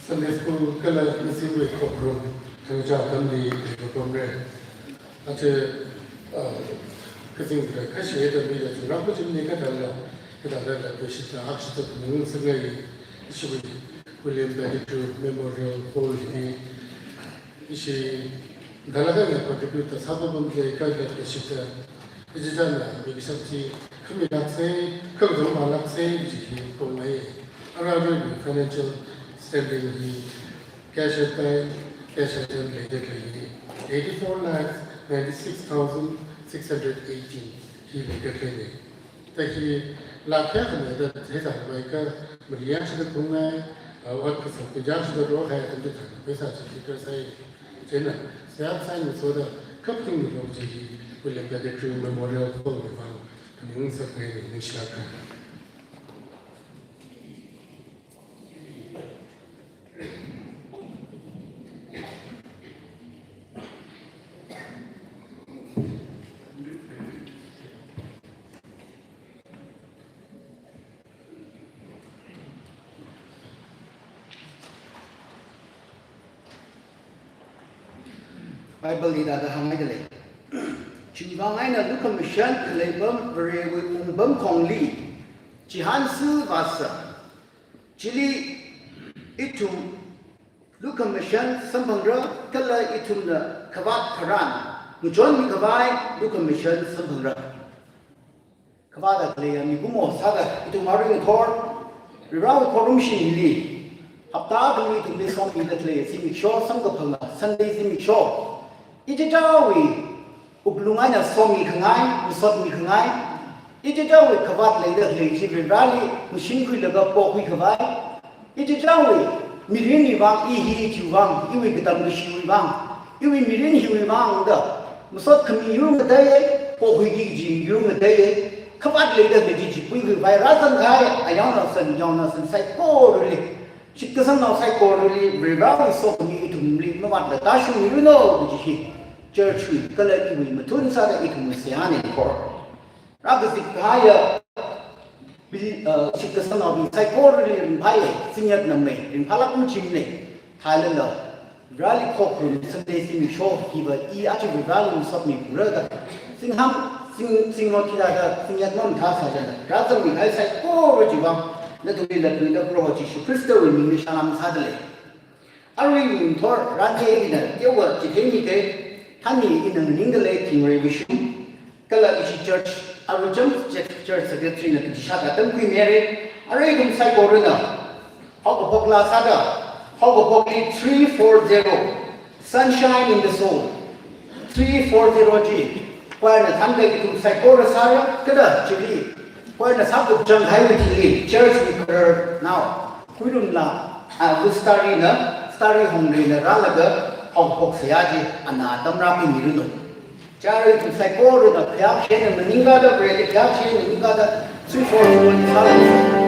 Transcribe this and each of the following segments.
Sunday school kala missing with program thằng cha tâm lý để program này anh chị cái gì cái gì đó bây giờ chúng ta có chuyện gì cái đó là cái sự ta học sự những sự này sự William Benedict Memorial Hall thì 이시 달라가는 contributor 사도분들의 가이드를 시켜 이제잖아 미기상지 금이학생 금동 말학생 이제 공부해 알아보니 financial standing 이 cash at bank cash at later 84 lakhs 96,680 he later लेने ताकि लाखों में तो ऐसा है कि मरिया से घूमना और किसी को जांच तो रोक है तो पैसा चाहिए तो सही 제는 세학사님소다 커플링 용지기 윌리엄 베네딕트 메모리얼 홀에서 명석회에 있는 시작한 Bible ida da hangai dele chi wangai na du commission lebam re bam khong li chi han su vasa chili itum du commission sambhangra kala itum na khabat kharan mu jon mi khabai du commission sambhangra khabada kle mi gumo saga itum maring thor riraw khorum shi li hapta dumi tum le som mi le kle simi sho sam ka phanga sunday simi sho Ijajawi uglungai na somi khangai musot mi khangai Ijajawi khabat leida leji rali mushin kui laga po kui khabai Ijajawi mirin ni wang hi chu wang iwi kitam ni shui wang iwi mirin hi wang da musot khami yu ma dai po kui gi ji yu ma dai khabat leida leji ji kui vai ra san khai ayang na san sai ko ri chikka san na sai ko ri rali so mi tum li ma wat da ta shu yu no ji church we kala iwi matun sa da itu musiane ko rabbi kaya bi chikka sana bi psychology rin bhai sinyat namme rin phalak mu chimne thailala rally khokru sunday sim show ki ba I achi bi rally sab mi pura da singham sing no kida da sinyat nam tha sa da razam bi hai psychology bang na tu bi la tu da pro chi shu kristo wi mi shanam sa da le ari thor ranje ina yewa chi themi ke Hani in an English revision, Kala Ishi Church, Arujam Church Secretary na Tishaka Tamki Mary, Aragum Psychorina, Hogopokla Sada, Hogopokli 340, Sunshine in the Soul, 340G, where the Tamka to Psychora Sara, Kada Chili, where the Sabu Janghai Church we heard now, Kurunla, Gustarina, Stari Homrina Ralaga. Hong Seaji and Adamra Miruno. Jarry to Psycho, the Piachen and the Ningada, the Piachen, and Ningada, 341.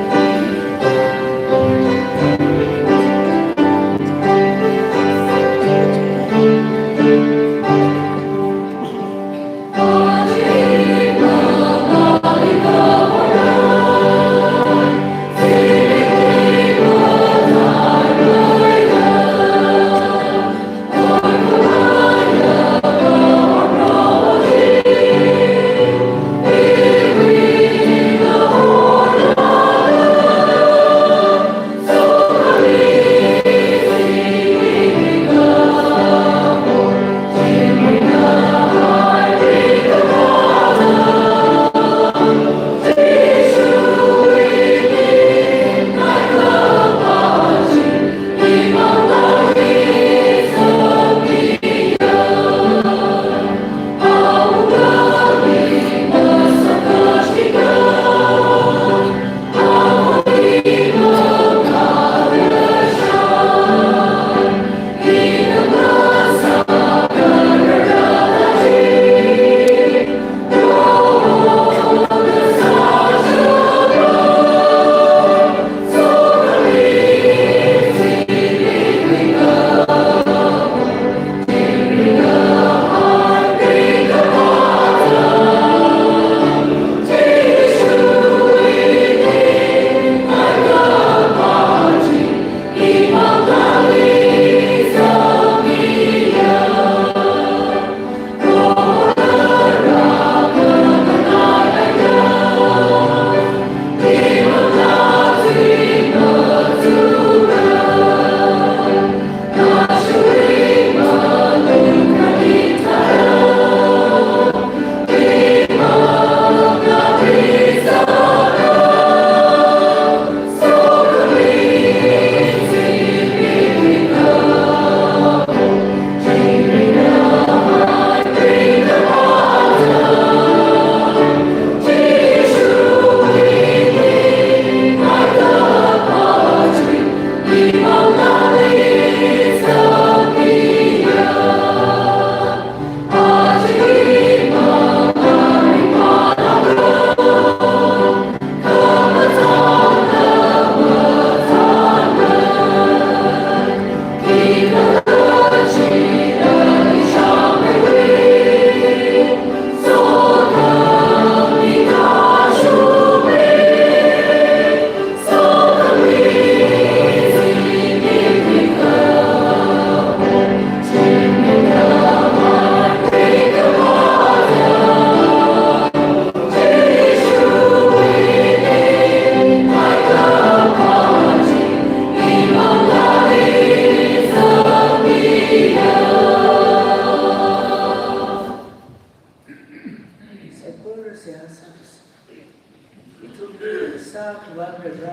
그 사과들라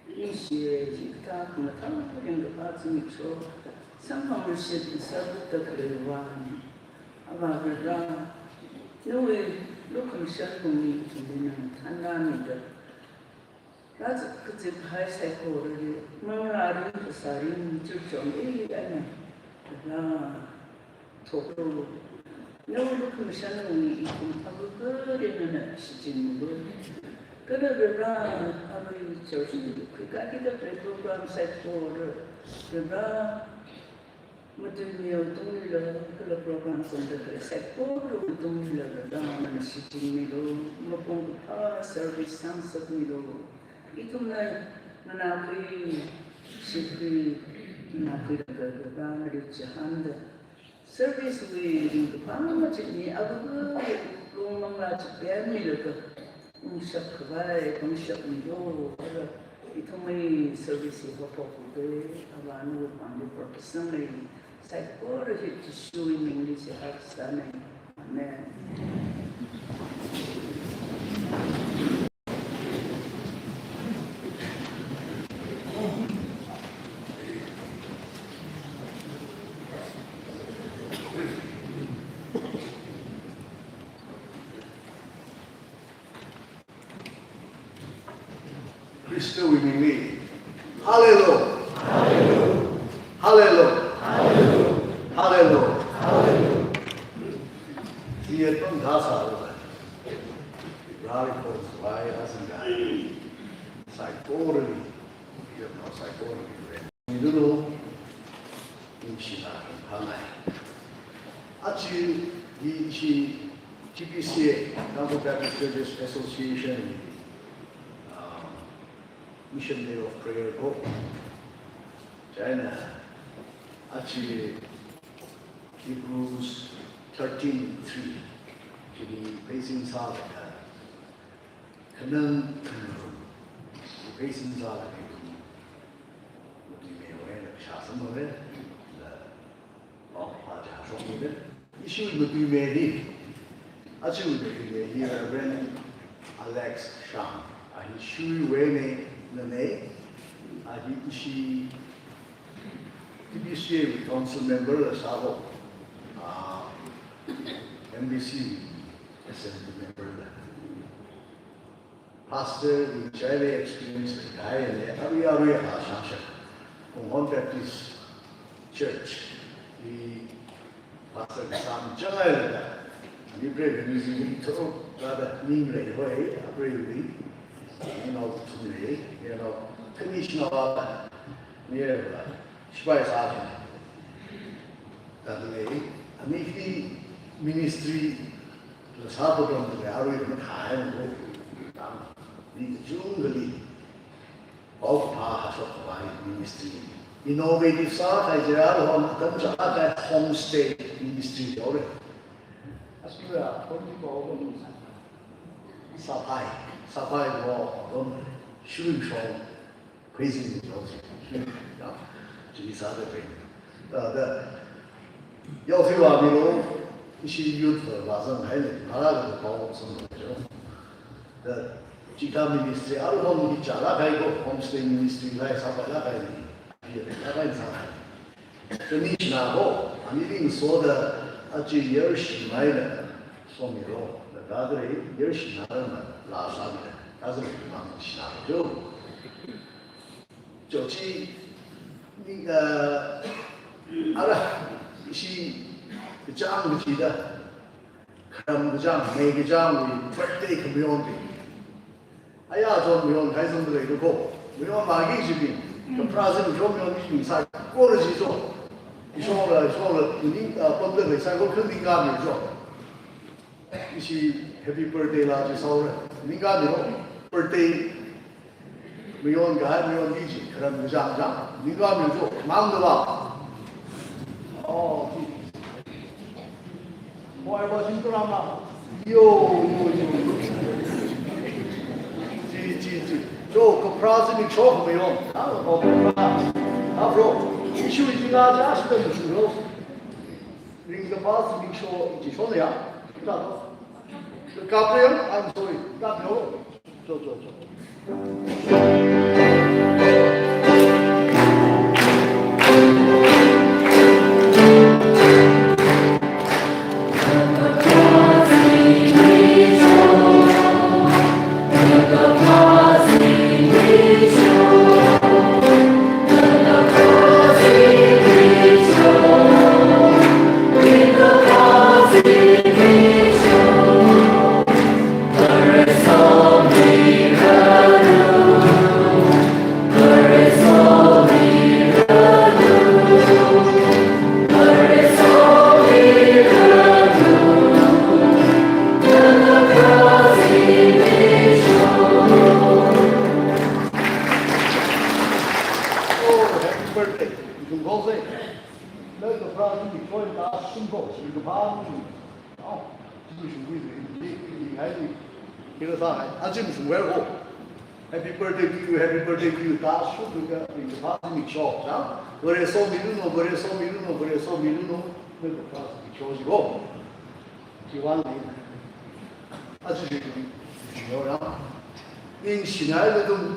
이시에 기타 그만 그런 거 가지고 상황을 시작부터 그래와 아마들라 너의 lokal 시작공이 되는 하나님들 나도 그때 발사고를 뭐라는 그 사람이 절정이 아니야 나 도로 너무 lokal 시작공이 하고 그러면 시즌으로 그러더라 아무리 저기 그까지도 프로그램 사이트를 그러나 Mutunya tunggu kalau program sendiri sektor tunggu dalam sistem itu maupun service sangat itu itu menakui sifat menakui dalam jahan service itu apa macam ni aku rumah macam ni loh unsur kebaya unsur itu itu mai service itu apa pun apa anu pandu profesional saya korang itu show in English harus sana, amen. Kristo winning Hallelujah. Hallelujah. Hallelujah. Dia pun dah sahaja. Rally pun sesuai asal. Saya korang, dia pun saya korang. Ini dulu, ini lah hamai. Aci di TPCA, Tamil Baptist Churches Association, Mission Day of Prayer Go. China, actually, Hebrews 13:3, jadi facing salah, kena facing salah itu, mungkin mereka siapa mereka, apa siapa mereka, isu mungkin mereka, actually mungkin mereka Reverend Alex Shang, isu mereka nene, isu TBCA council member sahaja, MBC assembly member, pastor di Chile experience kaya ni, hari asal, Tamil Baptist Church di pastor Sam Chile lah, ni berani terus ada nimleh hoy, berani, commissioner apa, ni lah. Supaya sahaja. Tapi ini ministry sahaja orang tu harus itu kaya untuk ni jungli. Bau pahas orang ministry. Innovative sahaja jadi orang tu sahaja homestay ministry orang. Asal orang tu orang sapai orang syurga orang crazy orang. jadi sahaja pun,要推广比如一些youth马上还能拿那个包什么的，其他 ministry， 而我们的家那开个 homestay ministry 来上班那开的，也那开上来，这你去哪个？你另说的，这也是买的，说明了，那个也是拿的嘛，拉上的，但是忙去哪就是那个，好了，是这样子的，看不讲，每个讲为 birthday community， 哎呀，做没有开始的一个过，没有马上这边，就 present 做没有比赛，过了去做，你说了，你本来比赛我肯定干没做，一起 Happy birthday 啦，就烧了，你干没有 birthday。没有干，没有力气，可能不这样，你干没有做，忙的吧？哦，我还把心做了吗？有，做个 project 你做没用，那个好不啦？他说，你去一家家是的，你说，那个 project 你说，你说的呀？你咋说？这干不了 ，I'm sorry，干不了。Happy birthday to you, happy birthday to you. Da su tu ga in the past mi cho, na? Gore so miluno, gore so miluno, gore so miluno, na the past mi cho ji go. Ji wan li. A ji ji ji yo ra. In xin ai de dong,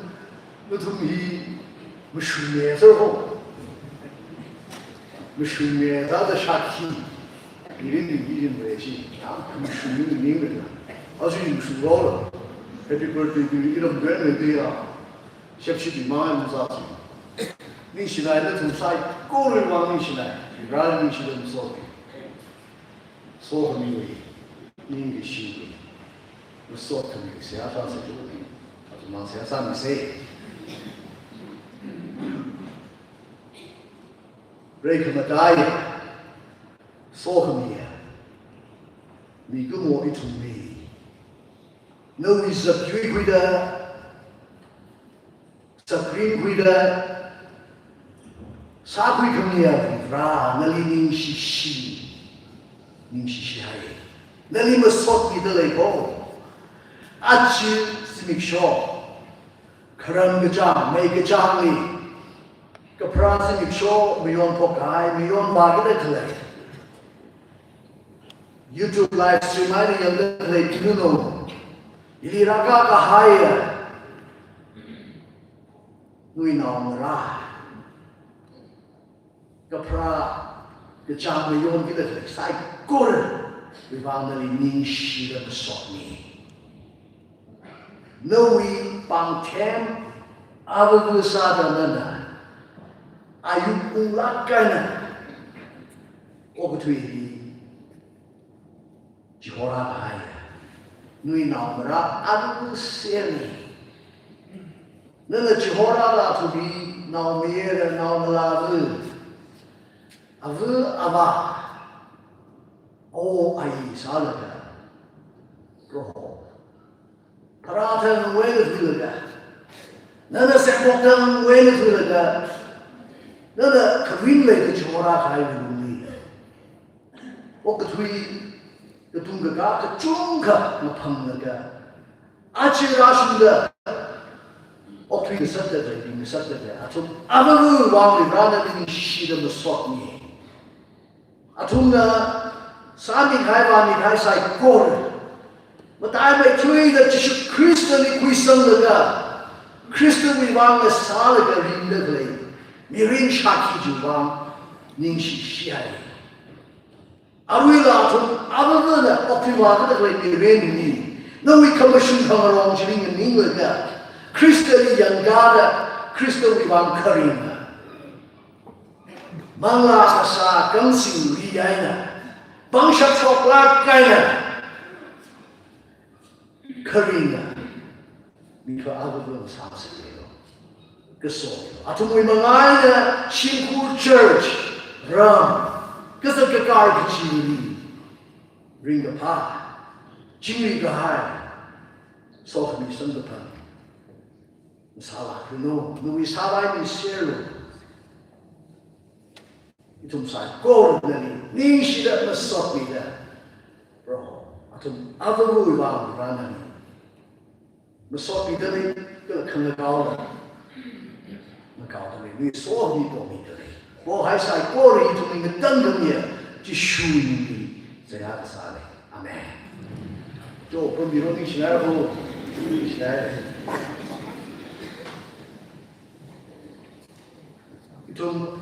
de dong yi mu shu ye zhe ho. Mu shu ye da de sha qi. Yi rin li yi rin wei xi, ya, mu shu yin de ning de. A ji mu shu go le. Happy birthday to you. Ilam gwen le de ya. Xia qi ji ma mu za ji. Ning xin ai de tu sai go le wang ning xin ai. Ra ning xin de mu so. So he mi wei. Ning ge xi wei. Mu so ke mi xia sha se ju de. A ji ma xia sa mi se. Rei ke ma dai. So he mi ya. Mi ge mo I tu mi. No is a guida, supreme guida, Sakui Kamia, Ra, Nali Ning Shi, Ning Shi Hai, Nali Masot Nida Lego, Achi Simik Shaw, Karam Gajam, Make a Jamli, Kapra Simik Shaw, Mion Pokai, Mion Bagada, YouTube live stream, I didn't know. Ili raga kahaya, nui naong ra, kapra kecam mayon kita tu, sai kur, bivang dari ning shi dan besok ni. Nui pang kem, abu besar nana, ayub ulakan, okutui, jihora kahaya. Nui namra adu seni. Nana jihora la tu bi namira namla vu. Avu ava. O ai salaga. Roho. Paratan wele tulaga. Nana sekmotan wele tulaga. Nana kawin le jihora kai vuni. Okatui the Tungaga, the Tunga, the Pangaga, Achirashunda, or three Saturday, in the Saturday. I told Avaru, while we rather than she the Sotni. Atunga, Sami Haivani Haisai Kor. But I may trade that you should Christian Quisandaga, Christian Wivanga Salaga Rindagli, Mirin Shaki Juvan, Ningshi Shai. Arwila tum abavana optimaga da klei mireni. No we commission kamarong jiling in England. Krista Yangada, Krista Vivan Karina. Mangla Asa Gansing Riana. Bangsha Chokla Kaina. Karina. Mika abavana Sansero. Gaso. Atumui Mangana Shinku Church. Ram. Because of the guard Chili, ring the pa, Chili Gahai, so me some the pan. Sala, you know, no is how I mean, Sero. Itum side, go to the Nishi that must stop me there. Bro, Atum other rule about Ranani. Must be delay, the Kanagawa. Magawa, we saw me go me delay. Bo hai sai kori tu ning tang ye ji shu ni ze ya sa le amen jo ko mi ro ni shi na ho Itum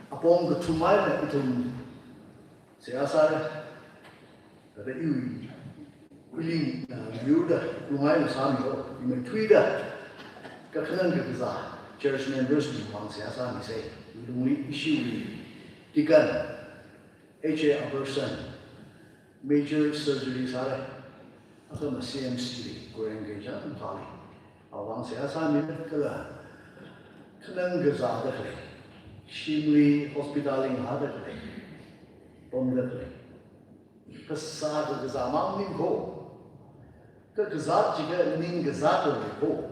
apong ketumai na itum siyasa ada iwi kuling yuda kumai na sami o imen tuida kakhanan keza church members ni wang siyasa ni say ilungli issue tikan HA abortion major surgery sara atau CMC kurang geja tali awang siyasa ni kala khanan keza ada kali Shimli hospitaling ada kali, pemda kali. Kesat kezaman ni ko, kezat jika ni kezat ni ko,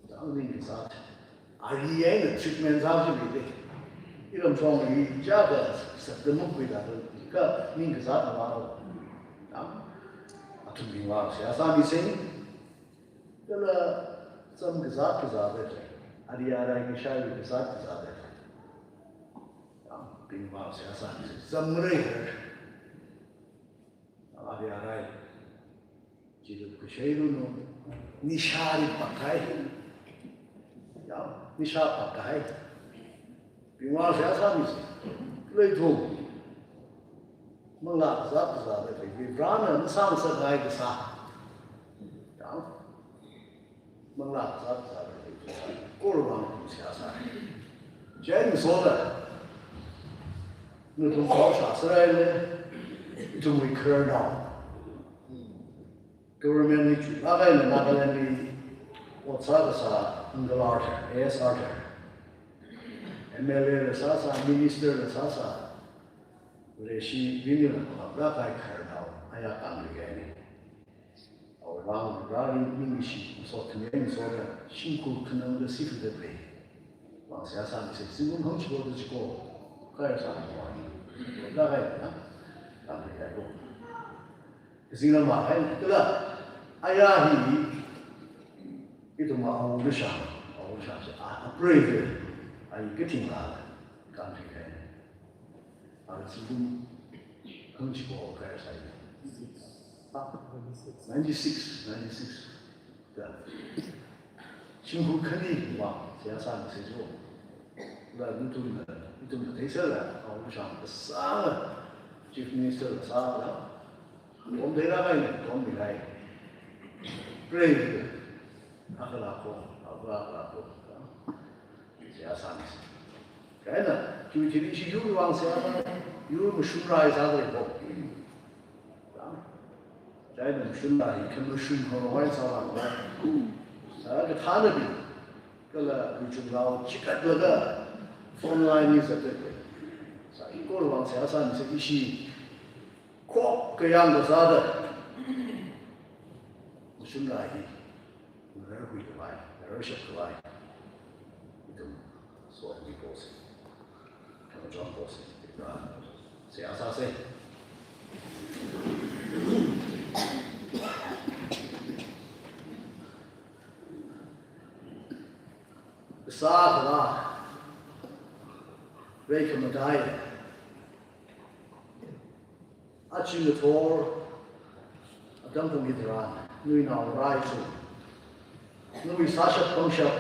tak ni kezat. Hari yang treatment sahaja beda. Ilam cong ni jaga sedemuk beda. Jika ni kezat awal, atau bingwang siapa ni sini, kalau sem kezat ada. Hari-hari kisah kezat ada. Bingwang siasa semreh hari-hari jadi kesehatan nishari pakai ya nishar pakai bingwang siasa ni lepas mengat zat ada vibrana nisam sebagai kesah ya mengat zat ada korban siasa jadi soalnya那种搞啥事来的，就没看到。government 的举那个那个人的，我查个啥，那个老儿 AS 老儿 ，MLA 的啥啥 ，Minister 的啥啥，我这是民的了，那个看到，哎呀，当这个呢，我让民是说他们说的辛苦可能的辛苦的累，往下上去，新工厂去过的去过。Kaya sa akin, lagay na, kami kayo. Kasi nga mahal, ito lang, ayahi, ito maawag siya, brave, ay katingala, kami kayo. Ang siguro, kung siya kaya sa iyo. 96. 친구 큰이 와, 제아산 세조. 나 눈좀 대설라 아우상 싸 chief minister 싸라 돈 대라가 있네 돈 미라이 brave 아그라고 제아산 그러나 주지리시 유왕 세아산 유무 슈라이 사들고 자이는 슈라이 큰 슈로 와이 사람 그 타는비 그라 유중라오 치카들가 online is a bit. So you go to one session, so you see, cook the young other. You shouldn't like it. You never will lie. Never shall lie. You don't. So we go see. Come on, John, go see. Say, as I say. The Sahara. Reka Madaya. Achin the Tor, a dumping with Iran, Nui now rise. Nui Sasha Pungsha,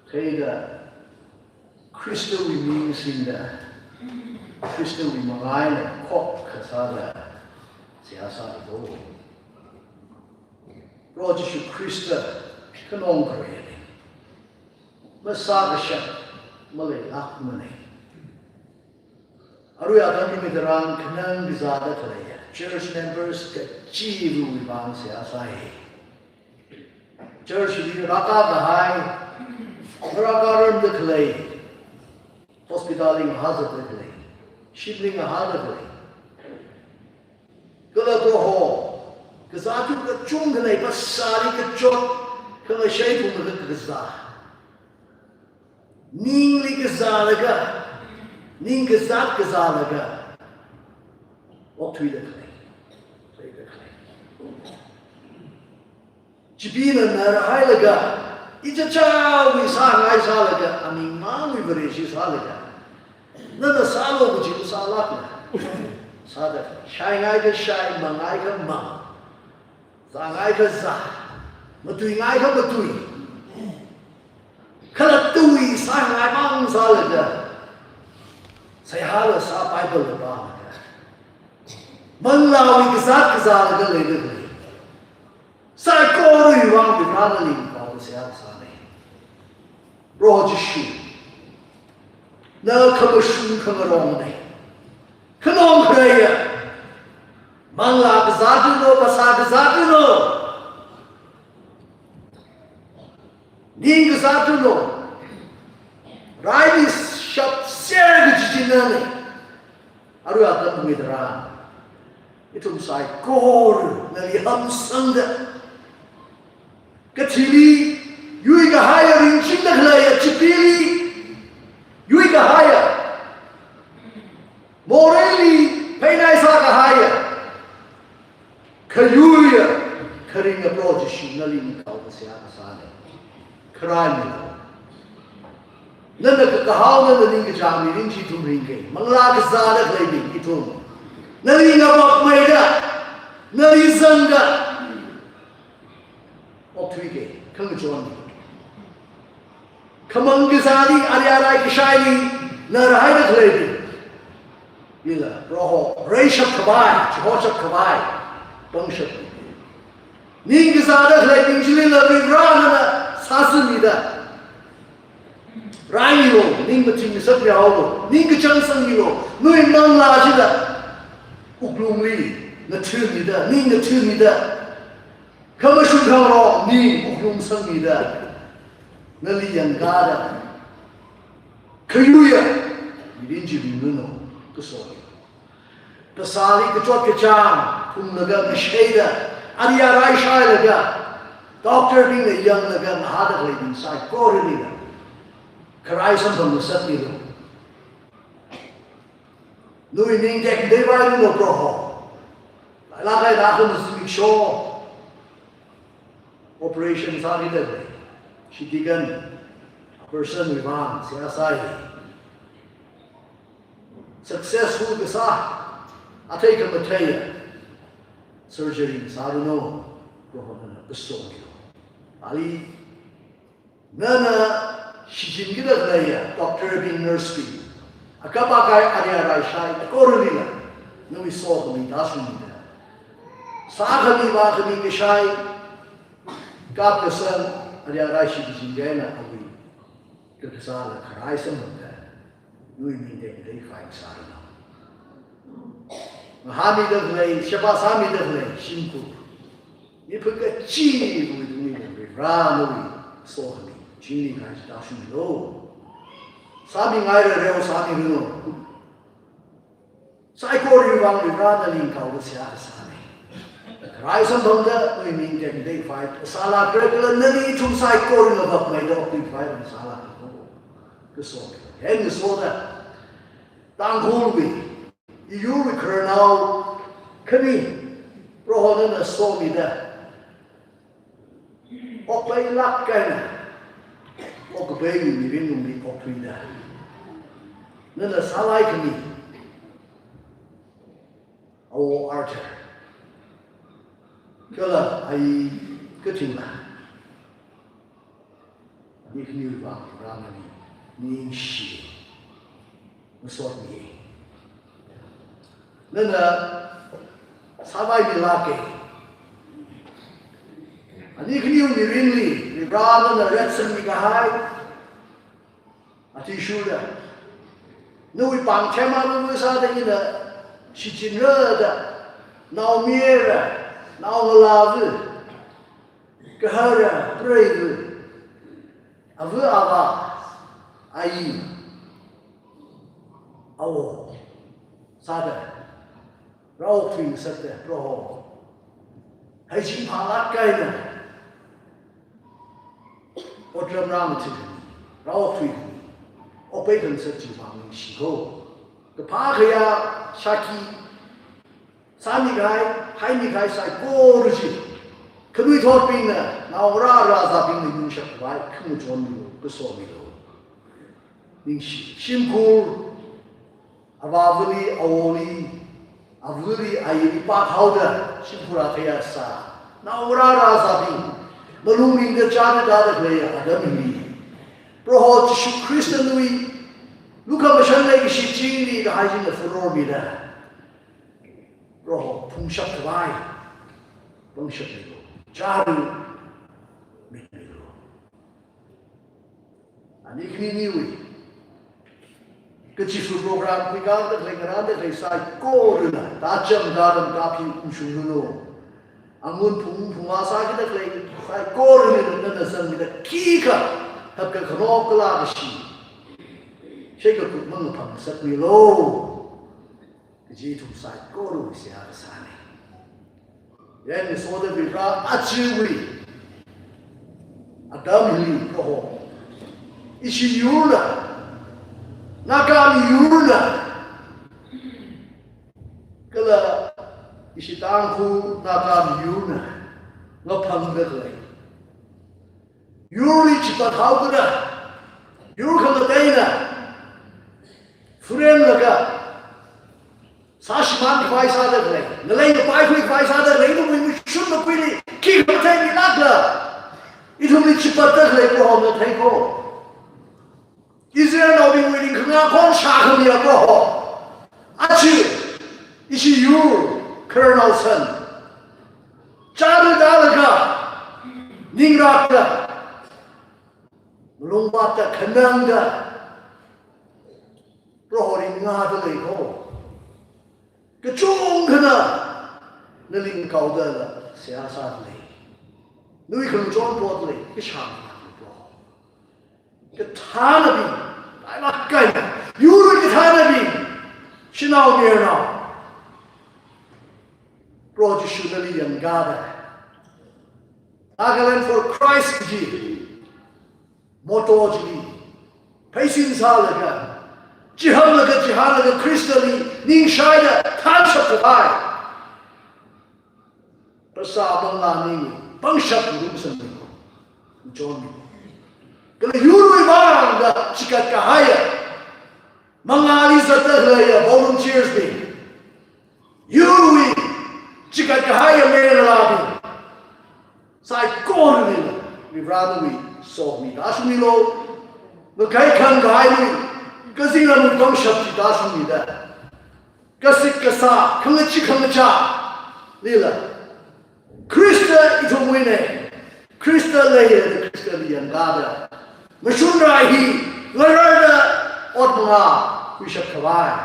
Teda, Crystal means in the Crystal in Malaya, Kok Kasada, Siasa Do. Roger Crystal, Canon Grade. Masagasha, Malay Akmane. Aruya kami meterang kenang bizada teraya. Church members kecil bang siasai. Church di raka bahai, raka ram deklay. Hospitaling hazard deklay. Shibling hazard deklay. Kalau doho, kesatu kecung deklay pasari kecot, kalau syaitu mereka kesah. Ningli kesalaga. Ning gezat gezalaga. Waktu itu klay. Jibina narahai laga. Ija caw misangai salaga. Aning mawi berisi salaga. Nada salo bujibu salakna. Sada. Syai ngai ke syai, mangai ke mang. za ngai ka za ma tui ngai ka ma tui khala tui sa ngai bang sa le da sai ha le sa bible le ba man la wi ka za le le le sai ko ri wang bi ra le ni ka sa ne ro ji shu na ka ba shu ka ma rong ne ka nong kre ya man la ka za tu no ba sa ka za tu no ning ka za tu no rai ni shap ser ga ji na ne aru ya ta mi dra itu sai ko na li ham sang da ka thili yui ka haya ring ching da khla ya chipili yui ka haya moreli painai sa ka haya ka yui ya kharing a project shi na li ka ka sia ka sa ne khrani nan da ka haw na ning ka jami ring chi tu ring ke mangla ka za da khlai bi ki tu na li nga bok mai da na li zang da op thui ke khang chon khamang ki sari arya rai ki shaini na rai da khlai bi ila roho reishap khabai chhochap khabai bangshap ning ki sa da khlai bi chili la bi ra na sasu ni da rai lo ning ma ting sa pya lo ning ki chang sang ni lo noi mang la chi da uklung li na thu ni da ning na thu ni da kama shu thang ro ning uklung sang ni da na li yang ga da khayu ya ni din ji bi no to so to sali ka chot ka chang kum na ga na shaida ariya rai shai la ga doctor ding na yang na ga na ha da le din sai ko ri ni da kharai sam tham na sat ni lo Lui ning dek de vai no proho. La kai da ko musik show. Operation sari de. She digan a person with on sia sai. Successful ka sa. I take a mataya. Surgery saru no. Proho na beso. Ali nana shijin gida ya doctor being nurse be. Akabakai arya rai shai korulila nui so kami dasuni da sakhami wa kami ke shai kap kesan arya rai shi jingena awi ke kesala kharai samanda nui min de dei khai sarana mahami da lei shaba sami da lei shinku ni phaka chi nui nui de ra nui so kami chi ni khai dasuni lo Sabi ngai reo sabi rino. Sai ko ri wang ri ra na ling kau sia sa ne. Rai sam bang da we min de dei fight sala kre kre na ni chung sai ko ri na bak mai do pi fight sala ko. Ke so. Hen so da. Tang hul bi. You recur now. Kani pro ho na so mi da. Ok pai lak kai na. O ko bai mi rin nung mi ko tui da. Nana salai kami. O archer. Kala ai keting la. Ni kini ba ramani ni shi. Masot ni. Nana salai bi lake. Ani kini ni rin li. Ni brana na retsen mi kahai. Ati shuda. Nui pang chema nui sa de ina shi jin re da nao mie re nao la vu ke ha re prei vu avu ava ai awo sa de rao twin sa de pro ho hai jin pa la kai na o drum ram ti rao twin o pe kan sa ji ma mi shi ho ke pa ke ya shaki sa mi gai hai mi gai sai ko ru ji ke mi thot pin na na ra ra za pin ni yin sha bai khu jon ni ke so mi lo ni shi shim ku avavli awoli avuri ai pa thau da shim ku ra ya sa na urara sabi malungin ka chana da kaya adam ni pro Jesu Christ nui luka mashan lai shi chini da hajin da furor mi da pro phung shak vai bang shak ni charu mi ni ani kini wi Kejisu program kita terlengar ada saya koruna tajam dalam kapi usulo. Angun penguasa kita terlengar saya koruna dengan dasar kita kika tapi kalau kelar sih. Saya ikut mengapa setmilo. Kejitu saya koru siapa sana. Yang soda bira aciwi. Adam ini kau. Isi yula. Nakam yurna kala isitangku nakam yurna ngapang gagay yuri cipat hawda yur kamatayna friend laga sashman faisa gagay nalay na pai faisa gagay no mo shun na pili ki kamatay ni nagla ito ni cipat gagay ko ho na tay ko Israel now been waiting kena kon shakam ya bro. Achi isi yur Colonel Son. Chadu dalaga ningrakta lumbata kananga bro ring ngada lego. Kechung kena naling kau dala siasat le. Nui kung John bot le kisham. Ketanabi, I like guy. You're Ketanabi. She now near now. Roger Shudali and Gada. Agalan for Christ G. Moto G. Patience Halaga. Jihalaga Christali. Ning Shida. Tansha Kabai. Pasabang Bangshat Rumsan. John. Kalau yuri bang da cikat kahaya, mengali setelahnya volunteers ni, yuri cikat kahaya menelabi, saya kor ni, vibrado ni, so ni, dasu ni lo, berkaitan kahaya ni, kezilan ni bangshat ni dasu ni dah, kesik kesah, kengeca, ni lah, Krista itu mana, Krista leh, Krista yang ada. Mashunrahi, Larada, Otma, Bishop Kawai,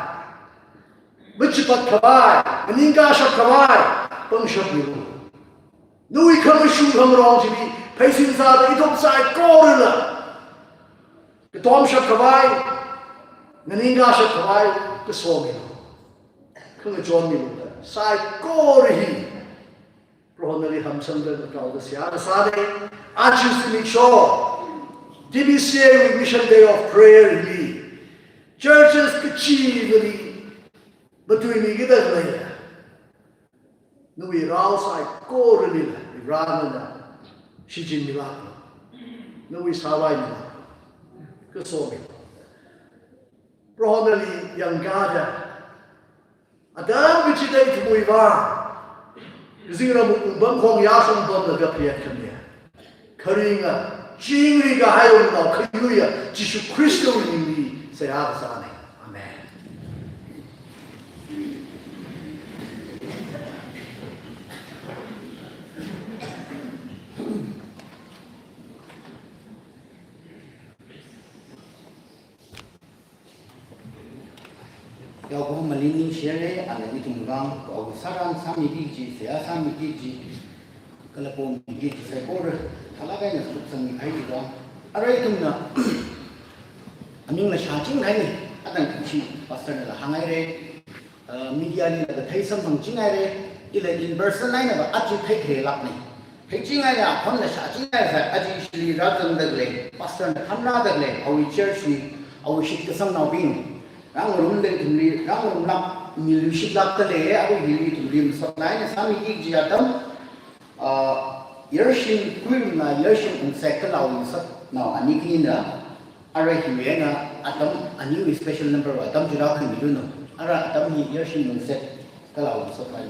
Michipat Kawai, Maningasha Kawai, Bangshap Milu. Nui Kamashun Kamron to be pacing the Itopside Gorilla. The Tomshap Kawai, Maningasha Kawai, the Swami. Kamajon Milu, Side Gorihi. Ronali Hamsanga, the Kaldasia, the Sade, Achis to make sure. DBCA with Mission Day of Prayer in churches kecil between the kita lain. Nui rausai kor ni lah, Ibrahim Shijin milah, nui sawai milah, kesomi. Ronali yang gada, ada bicara itu muibar. Zira mumbang kong yasung bom lega piat kami, keringa. Jingli ka hayo na kayuya Jesu Kristo ni saya sana. Amen. Yo ko malini share ala ni tunggang ko saran sami ji saya sami ji kala po ji saya ko talaga na suksan ai dong arai tumna aning na shaching ai ni adan chi pastor na hangai re media ni na thai sam bang ching ai re ila in person ai na ba achi thai the lak ni thai ching ai ya khon na shaching ai sa aji shri ratan da le pastor na khamna da le awi church ni awi shit ka sam na bin rang rum le tumli rang rum lak milu shit lak ta le awi hili tumli so lai na sami ik ji adam Yershin Quirna Yershin and Sakalau now Anikina Arahimena Atom a new special number of Atom Jirakan Miduno Ara Atom Yershin and Set Kalau supply.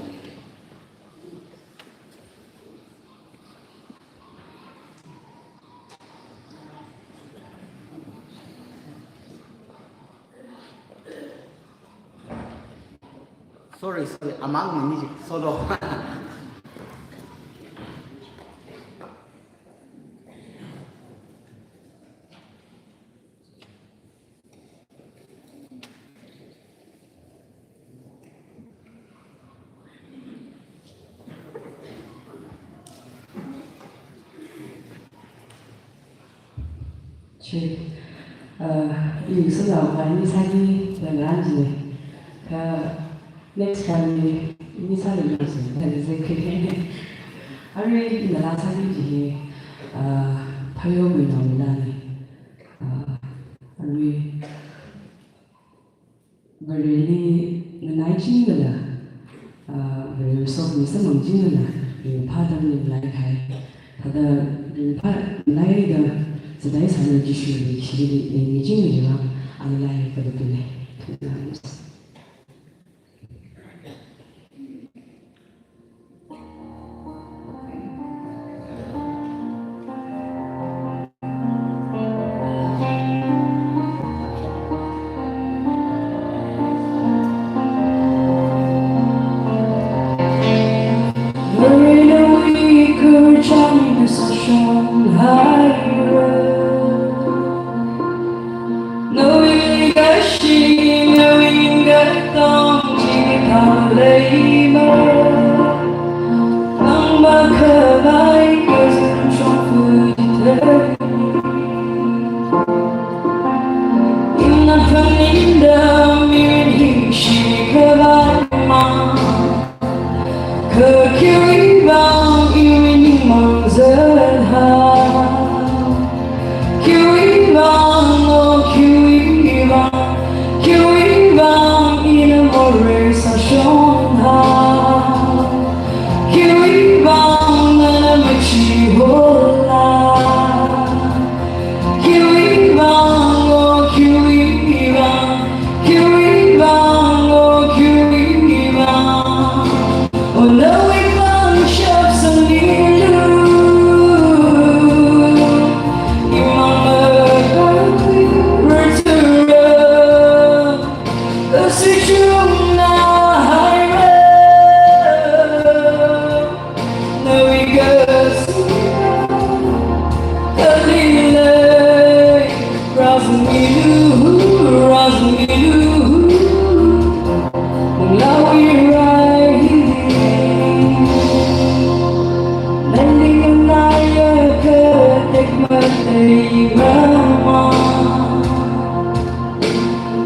sorry, among me solo. Yung số đầu là như sao đi là làm gì next time như sao được làm gì là gì cái ở đây là làm sao đi thì phải có người nào làm này ở đây bởi vì đi nói chuyện là bởi vì sau khi sinh hoạt chuyện là mình phát động mình lại cái thật là mình phát lại cái在台上呢，继续为其的年轻人啊，安来这个对内，这样子。为了我一个站在上海。我应该心，我应该当起他泪吗？当把可爱各自重复的你，那分明的命运是可爱吗？可以吧，因为你忙着他。Kiwi bang, oh kiwi bang, inamore sa shonha. Kiwi bang, nanamachi hola. Kiwi bang, oh kiwi bang, oh kiwi bang. Oh no, we found shops on the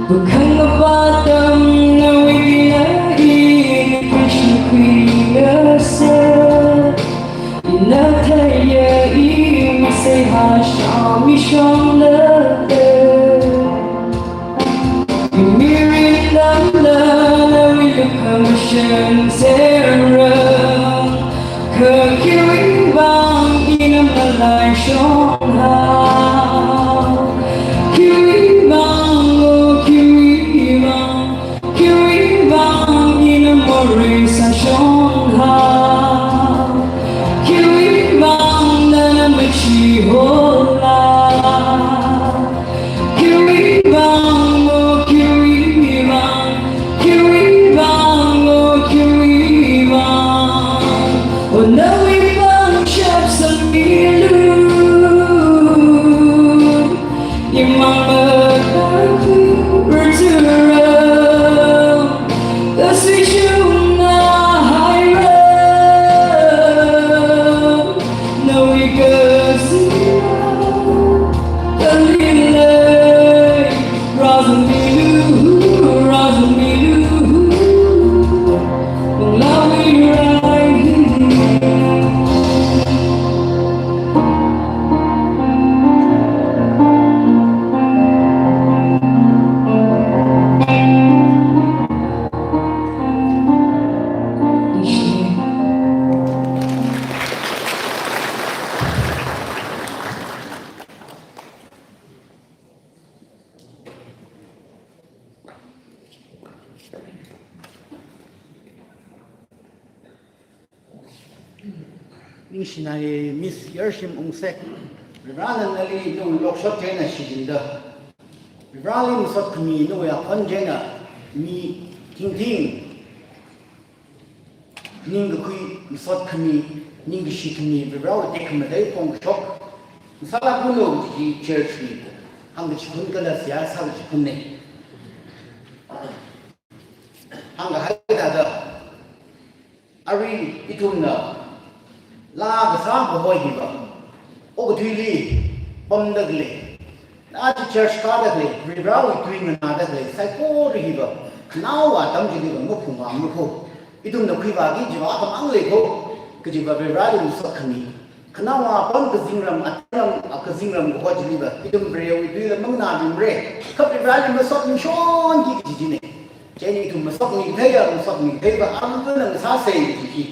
Bukan kepadam nawi ini kishukui ngasa Ina taya ini seha shami shamlate Yumiri lamla nawi lukamashan zera Kekiri bang ina malay shonha Kiwi bang, oh kiwi bang, inamore sa shonha. Kiwi bang, nanamachi hola. Kiwi bang, oh kiwi bang, oh kiwi bang. Oh nawi bang shops on milu. Yung mga berturang Kasi yung nahayran Nawi kasihan Kalilay Razan milu Kung lawi ray Nishinari Miss Yershim Ungsek, Vibralan Ali no Lokshot Jena Shijinda, Vibralim Sotmi no ya Konjena, mi Ting Ting, ning kui sot khami ning shi khami bro de kham dai pong chok sala puno ji church ni hang chi kun kala sia sa chi kun ne hang ga ha da ari itun na la ga sa bo hoi hi ba o ga thui li pom da gle na chi church ka da gle ri bro thui na da gle sai ko ri hi ba now wa tam ji ga mo phung ma mo ko itun na kui ba gi ji ba ka mang le ko ke ji ba be ra lu so khani khana wa pon ka zingram atam ka zingram ko ji ba itun bre wi dui la mang na bi bre ka be ra lu so ni shon ji ji ne je ni itun ma so ni thai ya ma so ni thai ba am ga na sa se ji ji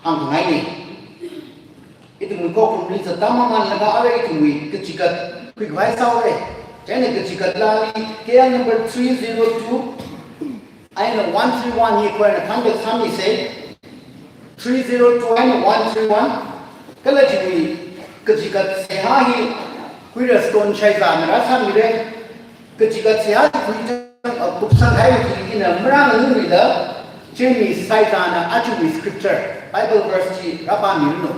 ang ngai ni itun ko ko ni sa tam ma la ga ave itun wi ke ji ka kui vai sao re je ne ke ji ka la ni ke number 302 I know 131 here where the conduct family say 302 and 131 Kalajini Kajikat Sehahi Queer Stone Shaitan Rasan Mire Kajikat Sehahi Buksan Hai in a Mran Lumida Jimmy Saitana Achubi scripture Bible verse Rabban Yuno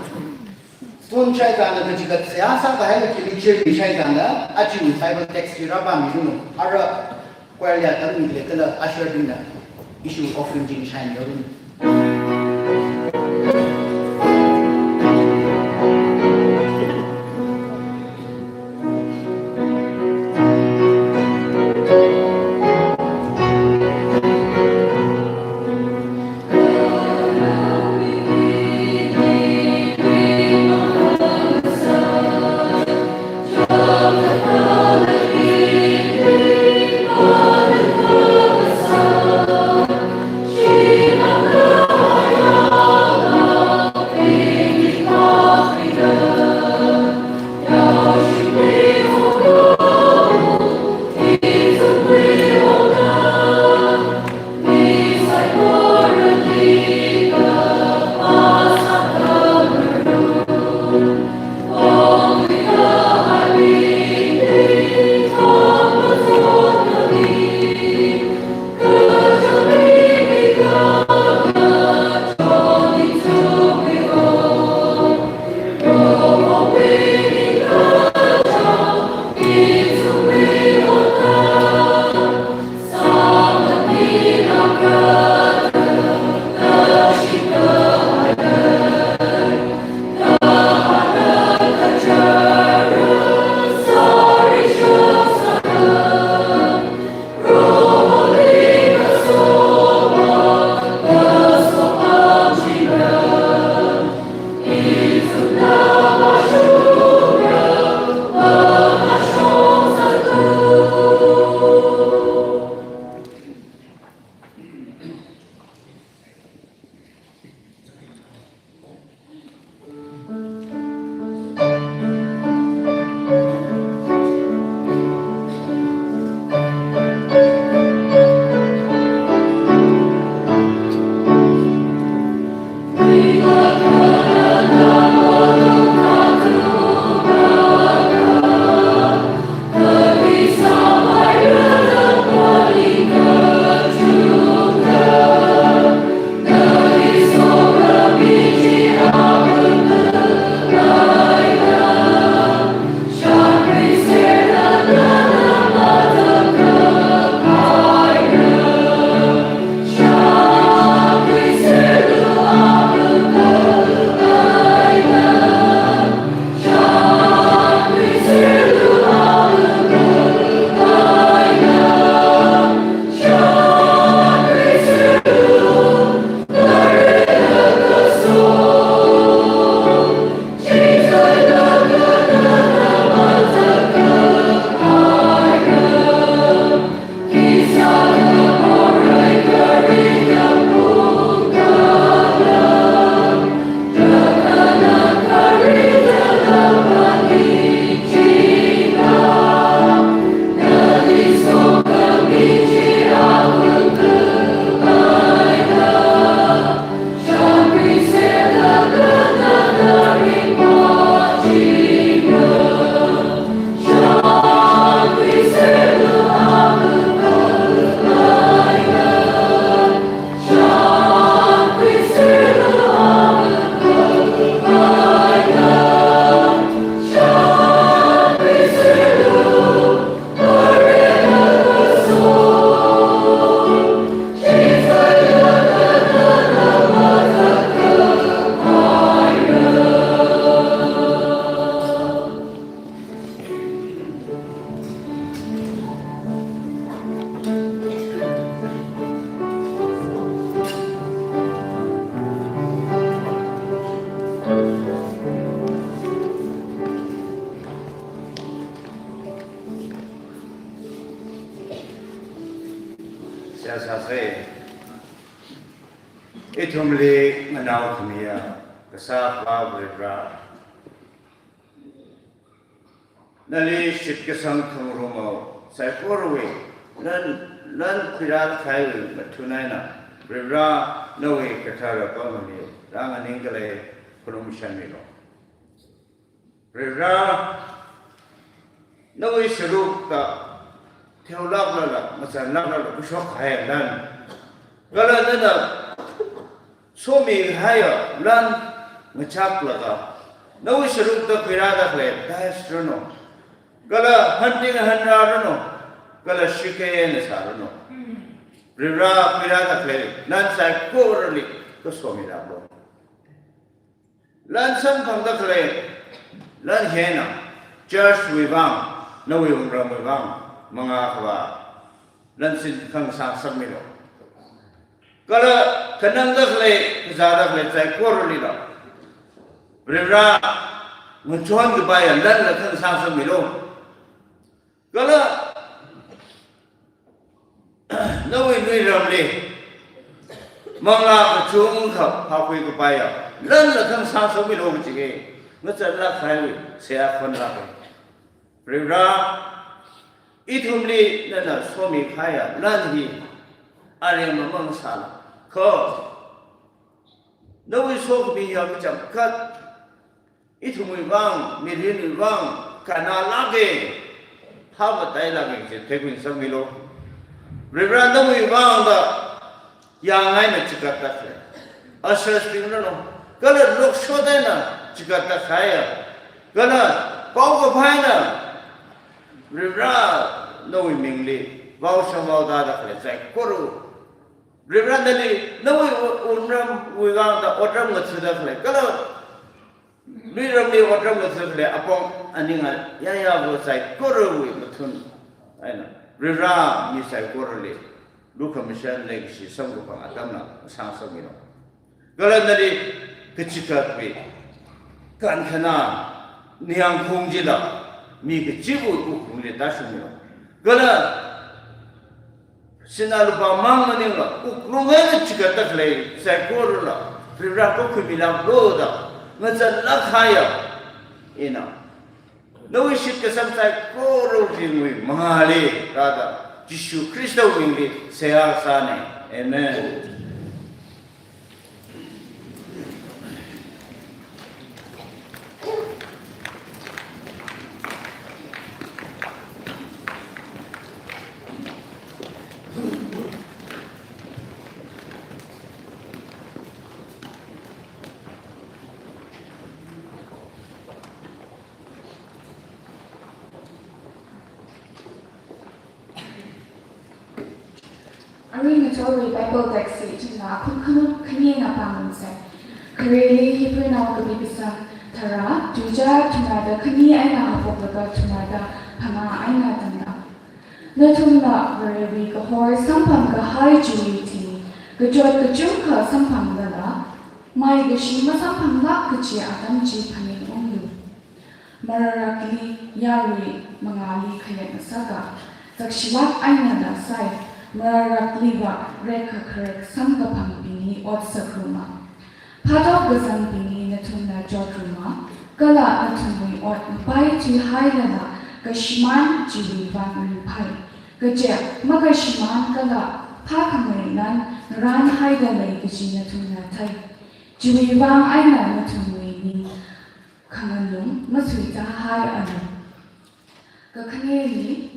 Stone Shaitan Kajikat Seasa Hai Jimmy Shaitana Achubi Bible text Rabban Yuno Ara Where they are telling me the usher in the issue of offering shine your room. Shiva ya sa se itumli manau khmia kasa pa bra nali shit ke sang thungro mo sai korwe lan khira khai mathunai na bra no we kathara pa mani ranga ningale promotion mi lo bra no we shuru ka theolak la masan la ku shok hai lan gala na so mi haya lan ngachak la ka no we shuru ka khira da khle dastrono gala hunting hanrano gala shike ne sarano rira pirada khle nan sai korli ko somi la lo lan sam phang da khle lan hena church we bang no we ram we bang manga khwa lan sin khang sa sam mi lo gala kanang da khle za da khle sai korli la rira ngon ke ba ya lan la khang sa sam mi lo gala no we nui ram le mangla ka chung kha ha khui ka pa ya lan la khang sa so mi lo chi ge nga cha la khai we se a khon la ke ra I thum li na na so mi khai ya lan hi a re ma mang sa la kho no we so bi ya mi cham kat I thum wi wang mi ri ni wang ka na la ge how but I love it taking some milo Reverend we found the young I chikata Usher spring no color look so then chikata higher gonna power pina Reverend no we mingly vow some of the other like Kuru Reverend no we found the autumn with the color Leader me what drum was upon Aninga Yaya was like Kuru Matun. I know. Rira, Miss I Koroli, Luka Michelle Legacy, some of Adamna, Sans of Mino. Galanari, Pichika, Kankana, Niang Kungjila, Mika Chibu, Ukuli Dashmino. Gala Sinaluba Manganilla, Uklunga Chikatakle, Sakorula, Rira Kumila Roda. Let's a lot higher, you know. No shit que sometimes go with Mahali, rather. Jishu Christo Wingi, say our Sane. Amen. Aring Tori Bible text to na kun kani na pamunse. Kareli Hebrew na kabibisa tara tuja tunada kani ay na apoplaga tunada pama ay na tanda. Natuna verewi kahor sampam ka hai juiti gajot kajung ka sampam gala mai gashima sampam la kachi atam chi panin onglu. Mararakli yari mangali kayat nasaga takshilak ay na dasay. Mararakliwa reka korek samgapang bini ot sakruma. Padok gazang bini natuna jodruma, gala natumui ot mapai tu hailana gashman jiwi van ripai. Gajek magashman gala pakamarinan naran haidalay gaji natuna tay. Jiwi van aina natumui ni kanganung masuita hai anu. Gakaneri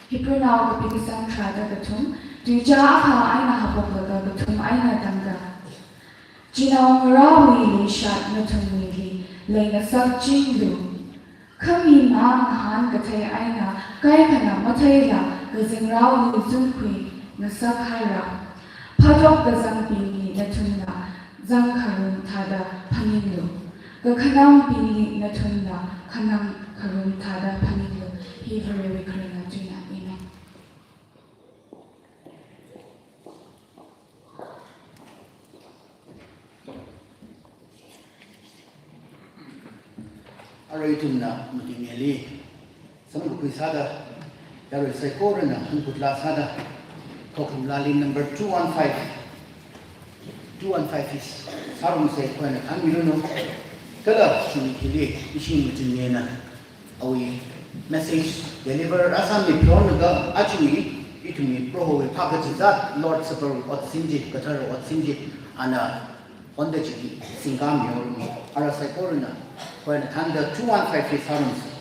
Hebrew now the biggest trada gatum, Duja aina hapokaga gatum aina danga. Jina rawi li shat natumili, layna sak jindu. Kami ma han gatay aina, gaikana matayla, gazing rawi zunkwi, nasak haira. Padok gazang bini natuna, zang tada paninlu. Gakanam bini natuna, kanam tada paninlu. Hebrew wikrina jina. Araitumna mutimeli sama kui sada yaro sai korana hankutla sada Tokim Lalin number 215. 215 is Sarum say when I don't know. Kala Shuni Ishin Mutiniana. Awi message deliver Asami Pronaga actually it me pro package that Lord Supper what Sinji, Qatar what Sinji, and on the Chiki, Singami or Arasakorina when under 215 is Sarums.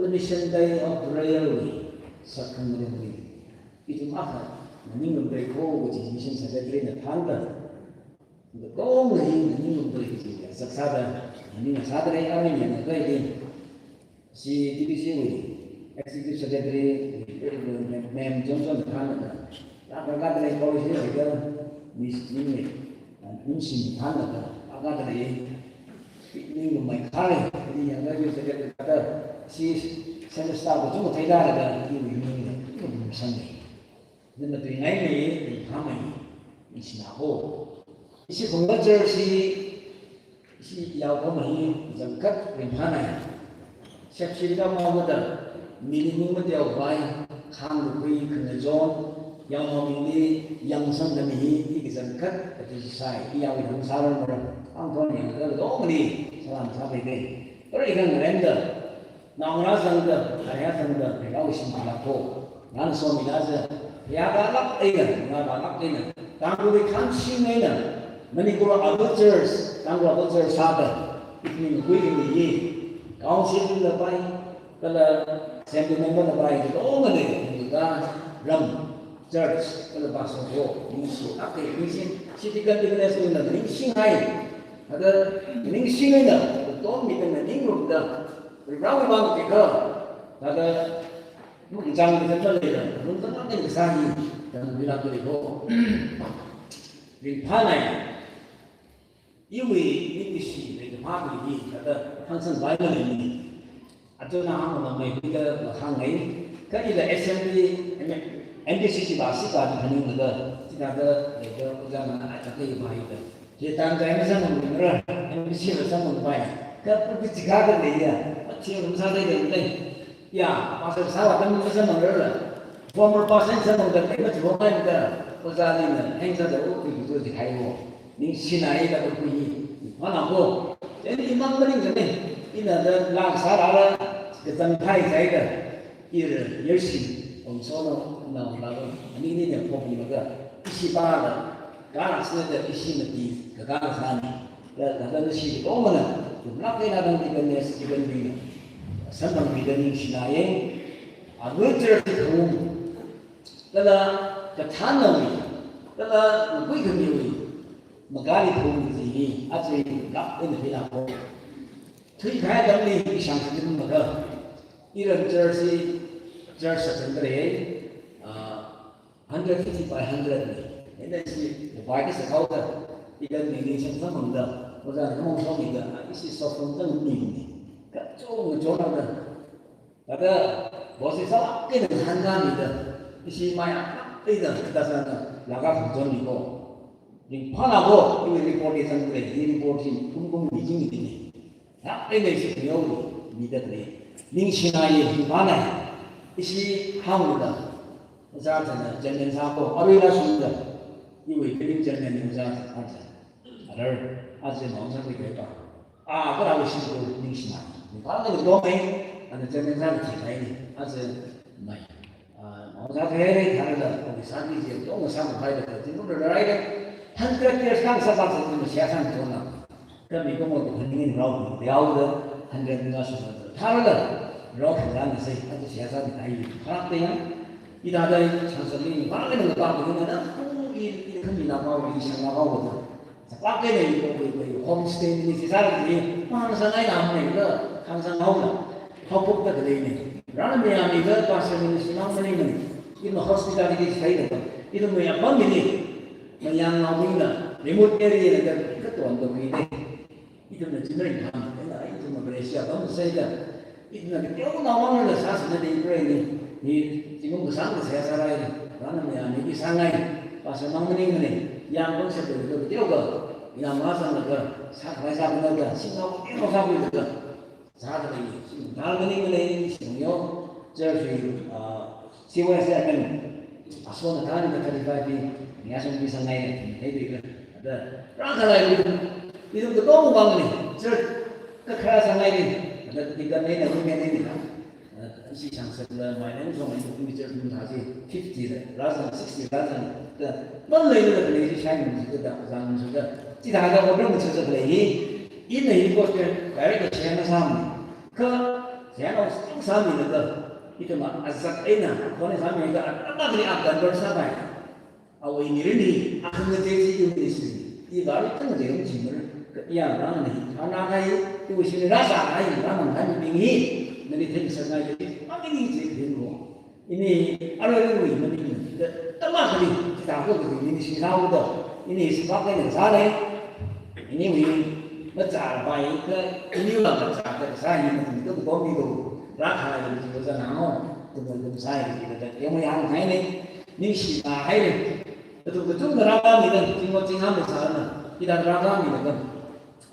Permission day of railway, second railway. Itu apa? những người đời khô của chị sinh sẽ ra đây là tháng gần có người những người thì sắc xa ra những người xa đây ai nhận được cái gì si TBC với executive secretary mem Johnson tháng là các cái này policy là cái những người những sinh tháng là các cái này những người mạnh khá này thì những cái việc sẽ cái si xem staff của chúng ta thấy ra là những người sang này nên là từ ngày này thì tháng này mình xin nào isi pembaca si yau kami jangkat rimhana siap sila mau betul minimum betul baik khang bukui kena zon yang mau ini yang sang demi ini jangkat itu sai yau yang saran orang angkon yang ada dong ni salam sampai ke kalau ikan render nang rasa anda saya anda kalau isi malako ngan suami aja ya balak ikan nggak balak ikan kamu ikan sini na Manipur adulterers, tang adulterers sada, ikni kuih ni, council la pai, kala assembly member la pai, itu orang ni, juga ram church, kala pasal ho, misi, apa misi, city council ni na, ni singai, ada ni singai na, betul ni kan ni grup dah, berapa bang kita, ada jangan kita cakap ni, mungkin apa yang kesahi, dan bila tu ho, rimpanai.因为那个是那个马币的，那个항상来了呢，就那我们每个行业，跟一个 SMB、MDCC 巴士吧，就可能那个其他的那个不知道哪可以买的，就当在那上面那个 MDCC 的上面买，可不是几个的呀，听我们啥的人嘞，呀，巴士啥话跟我们上面人了，former 巴士上面的那个怎么办的，不知道呢，很少的我可以做的开过。你现在的不一，我那个，你忙不灵的呢？你那个拉萨拉了，这张太在的，也是，我们说那个，你那破皮那个18的，刚拉斯的1的底，刚拉萨的，那个是多么呢？就那个那个这个呢是这个呢，三方面的你是哪样？啊，我这是空，那个叫产能力，那个贵个没有。Magari pun ini, asyik tak ini tidak pun. Tuy khai đâm đi bị sáng sớm mà thôi. Iran jersey sendiri 150 by 100 ni. Ini si baik sekali tu. Ikan ini semua menda. Orang ngomong soal ini, isi soal tentang ini. Kacau macam mana? Ada bos salah kena hangan itu. Isi maya itu kita sana laga hujan itu. Yang panabo ini report itu sendiri, ini report ini pun bijing ini. Ya, ini sih beliau bidat ni. Ning sinai di mana? Isi hamda. Misalnya jangan sampai orang sudah. Ibu ini jangan misalnya ada mau sampai kita. Kalau sih tu ning sinai. Kalau tu domai, ada jangan sampai kita ini. Mai. Mau sampai ada kalau sampai dia tu sampai pada itu dah. 100 years kan sebab itu siasat tu nak. Kami kamu tu hendak rau, rau tu 100 years sudah. Kalau rau kerana saya itu siasat itu ayi. Kalau tiang, ini ada chance ni. Kalau kita tak begitu ada, ini kami nak mau ini sangat mau tu. Sebab ni homestay ni siasat ni, mana sana yang ni tu, 항상 mau. Hapuk tak ada ini. Kerana ni tu pasal ni semang ni. Ini hospitality saya tu. Itu yang apa ni? Yang namanya remote area yang ketua untuk ini itu menjadi ham, itu Malaysia kamu saja itu nanti kalau namanya adalah sasana di Ukraina ni cuma besar saya sarai karena ni sangai pas memang ini yang pun seperti itu dia yang merasa negara saya benar Singapura itu sama juga saat ini kalau ini semua jadi siapa yang asal negara kita di ni asal bisa naik, ini ada. Rasa lain itu betul bang ni. Kekerasan lain ada 3 ni, 5 ni. Si sang sebelah mana ni semua itu bicara tentang 50, rasa 60, rasa. Mana lain ada lagi saya ni kita jangan sudah. Tidak ada orang macam tu lagi. Ini bos dia, kaya saya sama. Saya sama ni tu. Itu mah asal ina, kau ni sama ni. Apa ni akan bersama? 아우 이미리 아무것도 되지 이미리 이 말이 좀 되는 질문을 야 나는 하나가요 이것이 라사가요 나는 한 명이 너희 대비서가요 아니 이제 되고 ini 알아보고 있는 떠마들이 기다고 있는 신사우도 ini sebabnya 사례 ini 위 맞아 봐요 그 이유가 맞아 그 사이는 또 거기도 라카를 지고잖아요 그 사이를 지고다 영어에 한 가인에 니시가 하이를 또 좀 라가미는 지금 지금하면 사는 이단 라가미는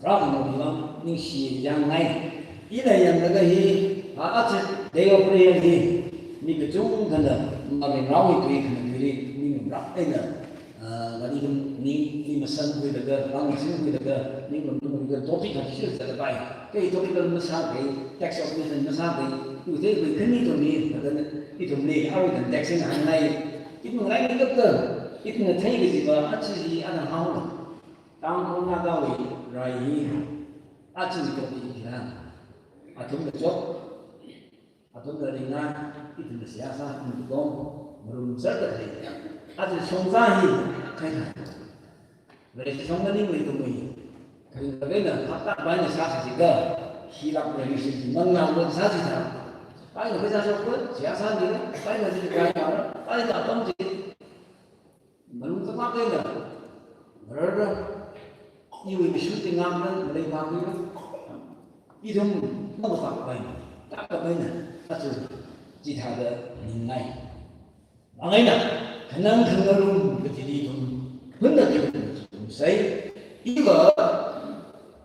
라가미는 니시 양나이 이래야 내가 이 아치 내가 그래야지นี่ก็จุ่มกันเลยมาเป็นเราอีกทีกันเลยนี่มันรักได้เลยวันนี้นี่มาสั่งคุยกันเลยเราสั่งคุยกันเลยนี่มันเป็นท็อปิกที่ชื่อจะไปก็อีท็อปิกมันสั่งไปแท็กซ์ออฟฟิศมันสั่งไปอยู่ที่ไปขึ้นนี่ตรงนี้แล้วก็ที่ตรงนี้เอาไปแท็กซ์อันไหนที่มันอะไรนี่ก็เกิดที่มันใช้ก็สิว่าอาชีพอันนั้นเอาตามคนงานเราเลยรายอาชีพก็ดีนะอาชีพก็จบatau dengan itu siasa untuk merumuskan itu. Ada songsahi kan. Berarti songsahi itu mui. Kalau kita kata banyak siasa juga, hilap dari sini mengambil siasa kita. Banyak kita sebut siasa ni, banyak kita kaya orang, banyak kita tongsi. Merumuskan apa ini? Berada ibu ibu tinggalkan mereka itu, itu mengapa banyak, tak banyak. 那是其他的另外，另外呢，可能个这里头，很多就是谁一个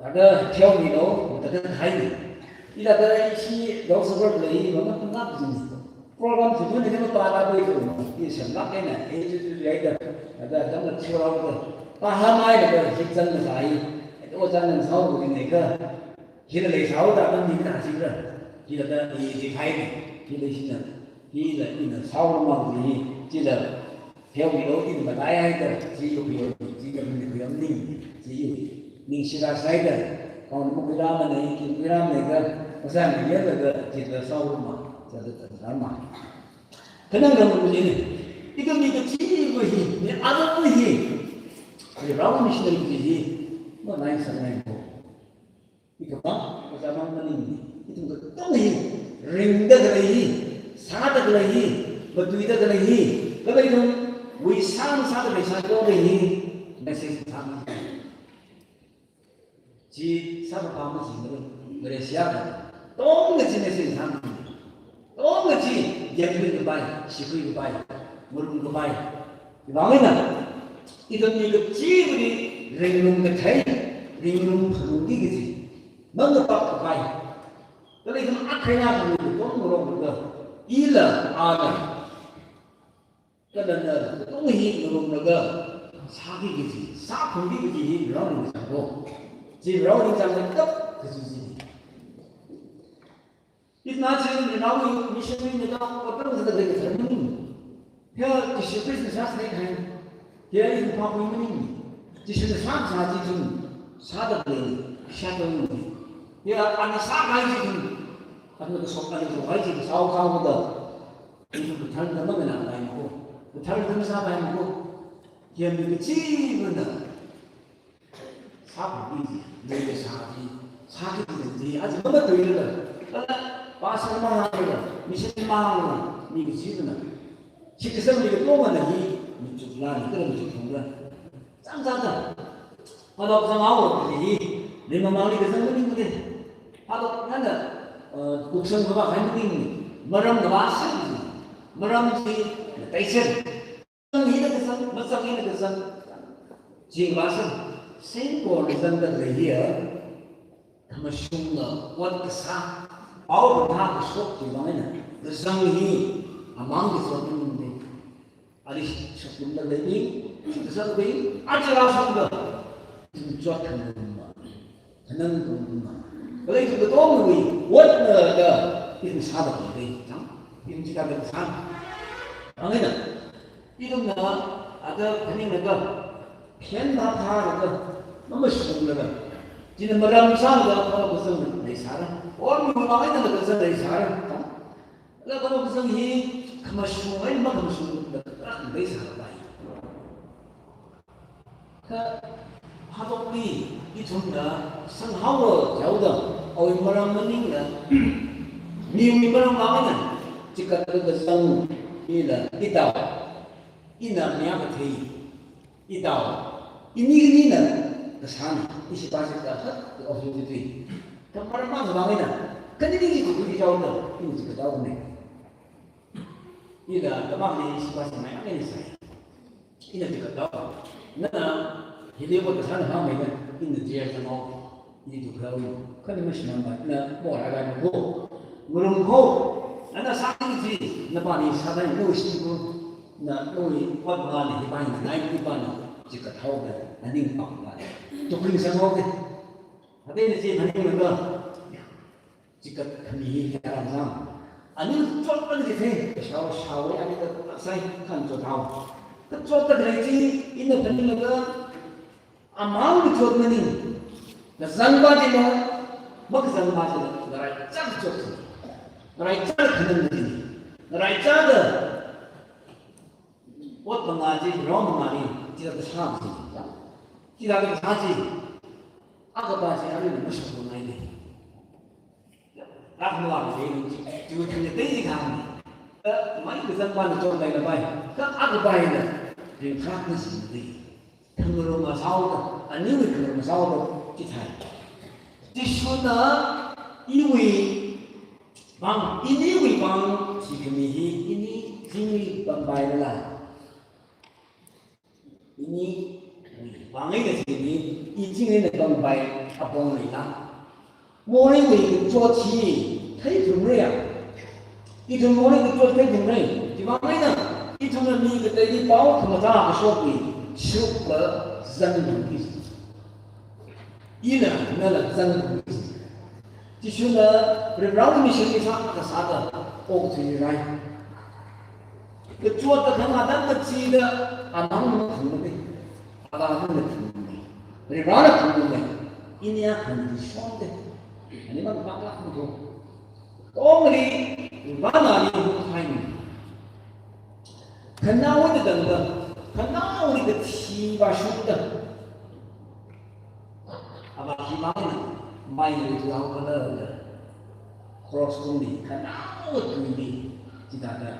那个挑米楼，那个海里，你那个一起老师傅来，我们那不是，不然普通的那个大大队的，你想那个呢？就是来的，那个咱们秋老的，把他买那个是真的啥？我咱们炒股的那个，现在来炒的，那你们哪是不是？ 记得的，你开的，记得是的，记得你的烧嘛，你记得调味料你们大家的，只有不要，只有不要拧，只有拧其他菜的，光我们给他们那，给他们那个，我想别那个记得烧嘛，这是正常嘛。可能跟我们这里，一个机会，你阿都不行，你让我们现在不行，我哪有什么过？一个嘛，我咱们拧。 itu betul rinda lagi, sahaja lagi, betul lagi. Kalau itu wisam sahaja sahaja lagi, masih sama. Ji sama kamu sih Malaysia, dong nggak sih masih sama, dong nggak sih yang lebih baik, siapa lebih baik, murung lebih baik. Bagaimana? Itu ni ji beri ringlung ketai, ringlung pergi gitu, mengapa baik? Kalau itu akhirnya itu orang itu ilah ada. Kadang-kadang itu orang itu sakit gitu, sakit gitu, orang itu sakit. Jadi orang itu sakit kesusahan. Itu nanti orang itu misalnya itu apa sudah terjadi. Ya, disebut sesuatu yang dia itu apa ini? Disebut sesuatu itu sahaja beri, sahaja beri. Ya, anak sahaja itu. Karena kesopanan itu wajib sahaja itu. Itu betul nama mana yang aku. Betul nama siapa yang aku. Yang kecil benar. Sahaja ini, dia sahaja itu dia. Aja betul itu. Kalau pasal mana itu, misalnya mana, ni kecil benar. Jika saya beli rumah lagi, mencukulah, kita mencukulah. Sama-sama. Kalau sama awak jadi, lima malam kita sama ni. Kalau ada kucing apa kain ini, meram bahasa ini, meram si passion, ini kesan, macam ini kesan, jing bahasa, sengkor kesan terlebih ya, masuk lah, kuat kesan, awak dah kesok di mana, kesan ini, amang kesok ini, ada kesok terlebih, kesan terlebih, ada langsung dah, tujuan tenang. Kalau itu betul ni, buat ada itu sahaja ni, ini kita ada sahaja. Angin itu ada ini mereka, kian apa ada, nama semua mereka. Jadi meram sahaja kalau bersama dari sarang, orang orang itu bersama dari sarang. Kalau bersama ini, kamu semua ini macam semua dari sarang. 하도리 이 존나 상하고 자우다 어이머랑 머닝나 미미머랑 마음은 지가 그것은 이나 이다 이나 미야가 돼 이다 이니그니나 그산 이시바지가 헛 어디지 정말 많은 마음이나 근데 이게 그게 자우다 이거 지가 자우네 이나 그만이 이시바지 많이 안 했어요 이나 지가 자우 나나 이제부터 사는 하면은 있는 지에서 이제 그러고 그러면 심한 나 뭐라가지고 그러고 나 상이지 나 많이 사단이 무엇이고 나 너희 관관이 많이 나이 관이 지가 타오게 아닌 방관 또 그런 생각에 하대는 지 하는 거 지가 그니 사람 아니 쫓는 게 돼. 샤워 아니 그 사이 칸 쫓아오 그 쫓다 그랬지 있는 분들은 아마우리 쫓는 그 zan바지는 뭐 zan바지는 나라에 짱 쫓어 나라에 짱 그는 거지 나라에 짱은 어떤 가지 그런 말이 지나도 사지 지나도 사지 아까 바지 아니면 무슨 거 나이네 딱 뭐가 되는지 지금 근데 대지 가는 많이 그 zan바는 좀 내가 봐요 그 아까 봐야는 지금 가는 시인데 그러면 사오다 아니면 그러면 사오다 기타이 지수나 이위 방 이니위 방 지금이 이니 지위 방바이라 이니 방에 지금이 이징에 방바이 아봉이나 모레위 조치 thấy thường rồi đi thường mỗi cái chỗ thấy thường rồi thì bằng ấy là đi thường là mi cái đấy đi báo không ra cái số quỷ super dân hùng ý là nó là dân hùng chỉ số là rồi rau mi sẽ đi sang cái啥的ô thì này cái chỗ đó không ada cái gì đó anh không không được anh không được rồi rau là không được ini akan disonte ini mah bakal betul ông đi mana ni hai ni kenal ni dengan kenal ni ke tiba sudah apa gimana main itu aku kena cross ni kenal tu ni tidak ada